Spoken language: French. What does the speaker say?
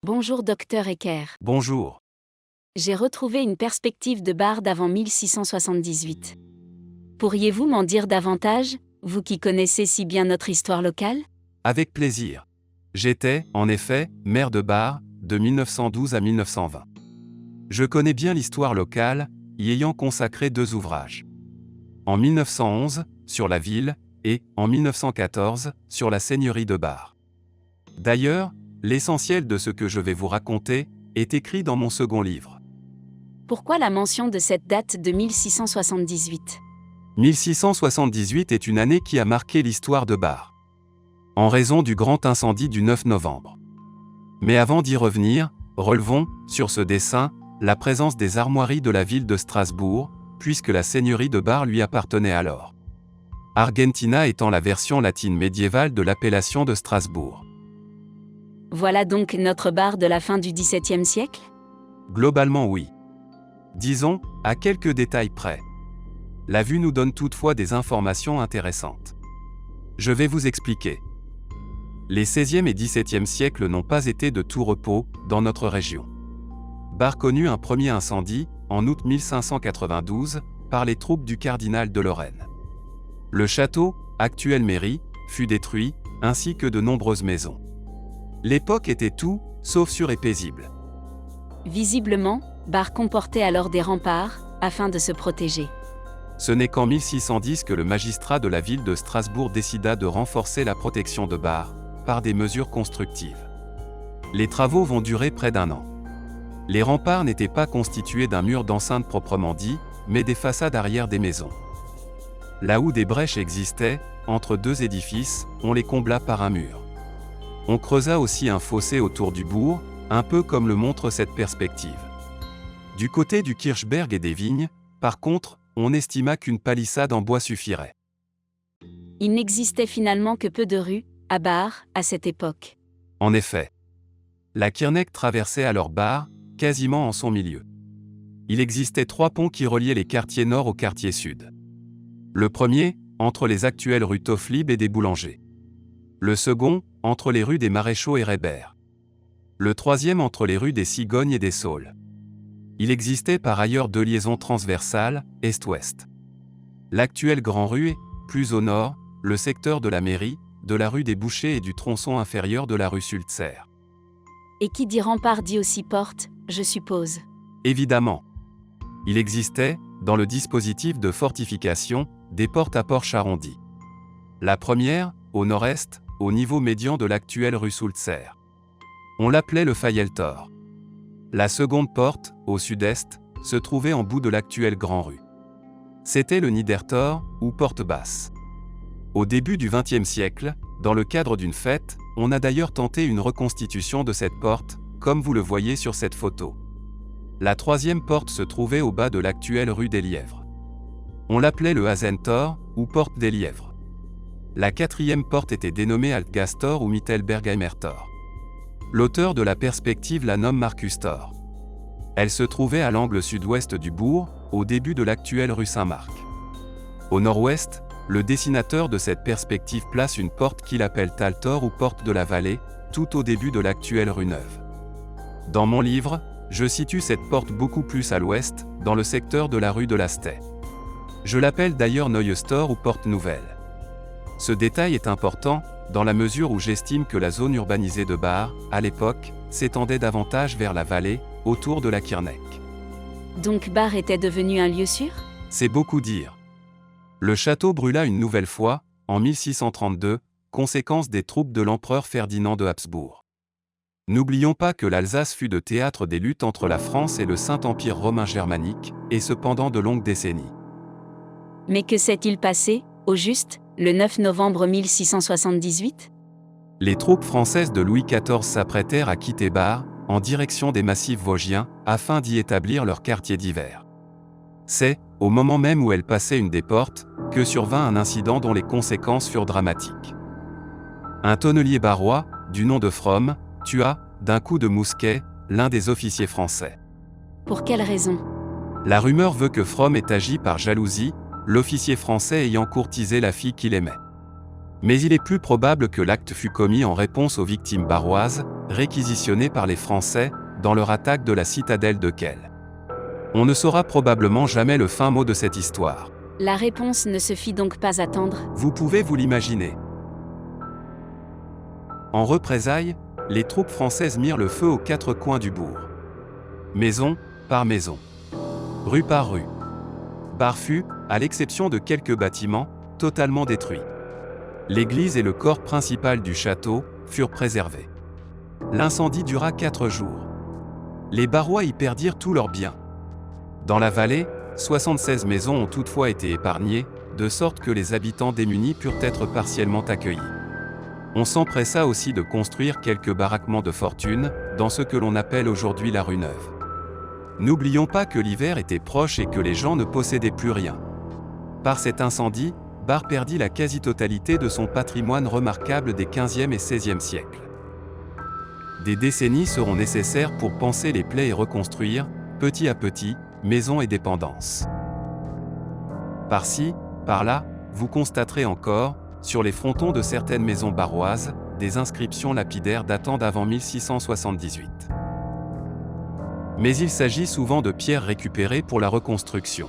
Bonjour docteur Ecker. Bonjour. J'ai retrouvé une perspective de Bar d'avant 1678. Pourriez-vous m'en dire davantage, vous qui connaissez si bien notre histoire locale? Avec plaisir. J'étais, en effet, maire de Bar, de 1912 à 1920. Je connais bien l'histoire locale, y ayant consacré 2 ouvrages. En 1911, sur la ville, et, en 1914, sur la seigneurie de Bar. D'ailleurs, l'essentiel de ce que je vais vous raconter est écrit dans mon second livre. Pourquoi la mention de cette date de 1678? 1678 est une année qui a marqué l'histoire de Bar. En raison du grand incendie du 9 novembre. Mais avant d'y revenir, relevons, sur ce dessin, la présence des armoiries de la ville de Strasbourg, puisque la seigneurie de Bar lui appartenait alors. Argentina étant la version latine médiévale de l'appellation de Strasbourg. Voilà donc notre Bar de la fin du XVIIe siècle? Globalement oui. Disons, à quelques détails près. La vue nous donne toutefois des informations intéressantes. Je vais vous expliquer. Les 16e et 17e siècles n'ont pas été de tout repos dans notre région. Bar connut un premier incendie, en août 1592, par les troupes du cardinal de Lorraine. Le château, actuelle mairie, fut détruit, ainsi que de nombreuses maisons. L'époque était tout, sauf sûre et paisible. Visiblement, Bar comportait alors des remparts, afin de se protéger. Ce n'est qu'en 1610 que le magistrat de la ville de Strasbourg décida de renforcer la protection de Bar, par des mesures constructives. Les travaux vont durer près d'1 an. Les remparts n'étaient pas constitués d'un mur d'enceinte proprement dit, mais des façades arrière des maisons. Là où des brèches existaient, entre 2 édifices, on les combla par un mur. On creusa aussi un fossé autour du bourg, un peu comme le montre cette perspective. Du côté du Kirchberg et des vignes, par contre, on estima qu'une palissade en bois suffirait. Il n'existait finalement que peu de rues, à Bar, à cette époque. En effet. La Kirneck traversait alors Bar, quasiment en son milieu. Il existait 3 ponts qui reliaient les quartiers nord au quartier sud. Le premier, entre les actuelles rues Tofflib et des Boulangers. Le second, entre les rues des Maréchaux et Rébert. Le troisième entre les rues des Cigognes et des Saules. Il existait par ailleurs 2 liaisons transversales, est-ouest. L'actuelle Grand Rue et, plus au nord, le secteur de la mairie, de la rue des Bouchers et du tronçon inférieur de la rue Sulzer. Et qui dit rempart dit aussi porte, je suppose. Évidemment. Il existait, dans le dispositif de fortification, des portes à porche arrondies. La première, au nord-est, au niveau médian de l'actuelle rue Sulzer. On l'appelait le Fayeltor. La seconde porte, au sud-est, se trouvait en bout de l'actuelle Grand Rue. C'était le Niedertor, ou porte basse. Au début du XXe siècle, dans le cadre d'une fête, on a d'ailleurs tenté une reconstitution de cette porte, comme vous le voyez sur cette photo. La troisième porte se trouvait au bas de l'actuelle rue des Lièvres. On l'appelait le Hasentor, ou porte des Lièvres. La quatrième porte était dénommée Altgastor ou Mittelbergheimertor. L'auteur de la perspective la nomme Marcus Tor. Elle se trouvait à l'angle sud-ouest du bourg, au début de l'actuelle rue Saint-Marc. Au nord-ouest, le dessinateur de cette perspective place une porte qu'il appelle Taltor ou porte de la vallée, tout au début de l'actuelle rue Neuve. Dans mon livre, je situe cette porte beaucoup plus à l'ouest, dans le secteur de la rue de la Stée. Je l'appelle d'ailleurs Neues Tor ou porte nouvelle. Ce détail est important, dans la mesure où j'estime que la zone urbanisée de Bar, à l'époque, s'étendait davantage vers la vallée, autour de la Kirneck. Donc Bar était devenu un lieu sûr? C'est beaucoup dire. Le château brûla une nouvelle fois, en 1632, conséquence des troupes de l'empereur Ferdinand de Habsbourg. N'oublions pas que l'Alsace fut de théâtre des luttes entre la France et le Saint-Empire romain germanique, et cependant de longues décennies. Mais que s'est-il passé, au juste, le 9 novembre 1678? Les troupes françaises de Louis XIV s'apprêtèrent à quitter Bar, en direction des massifs vosgiens, afin d'y établir leur quartier d'hiver. C'est, au moment même où elles passaient une des portes, que survint un incident dont les conséquences furent dramatiques. Un tonnelier barrois, du nom de Fromm, tua, d'un coup de mousquet, l'un des officiers français. Pour quelle raison? La rumeur veut que Fromm ait agi par jalousie, l'officier français ayant courtisé la fille qu'il aimait. Mais il est plus probable que l'acte fut commis en réponse aux victimes barroises, réquisitionnées par les Français, dans leur attaque de la citadelle de Kehl. On ne saura probablement jamais le fin mot de cette histoire. La réponse ne se fit donc pas attendre. Vous pouvez vous l'imaginer. En représailles, les troupes françaises mirent le feu aux quatre coins du bourg. Maison par maison. Rue par rue. Bar fut, à l'exception de quelques bâtiments, totalement détruits. L'église et le corps principal du château furent préservés. L'incendie dura 4 jours. Les Barrois y perdirent tous leurs biens. Dans la vallée, 76 maisons ont toutefois été épargnées, de sorte que les habitants démunis purent être partiellement accueillis. On s'empressa aussi de construire quelques baraquements de fortune, dans ce que l'on appelle aujourd'hui la rue Neuve. N'oublions pas que l'hiver était proche et que les gens ne possédaient plus rien. Par cet incendie, Bar perdit la quasi-totalité de son patrimoine remarquable des XVe et XVIe siècles. Des décennies seront nécessaires pour panser les plaies et reconstruire, petit à petit, maisons et dépendances. Par-ci, par-là, vous constaterez encore, sur les frontons de certaines maisons barroises, des inscriptions lapidaires datant d'avant 1678. Mais il s'agit souvent de pierres récupérées pour la reconstruction.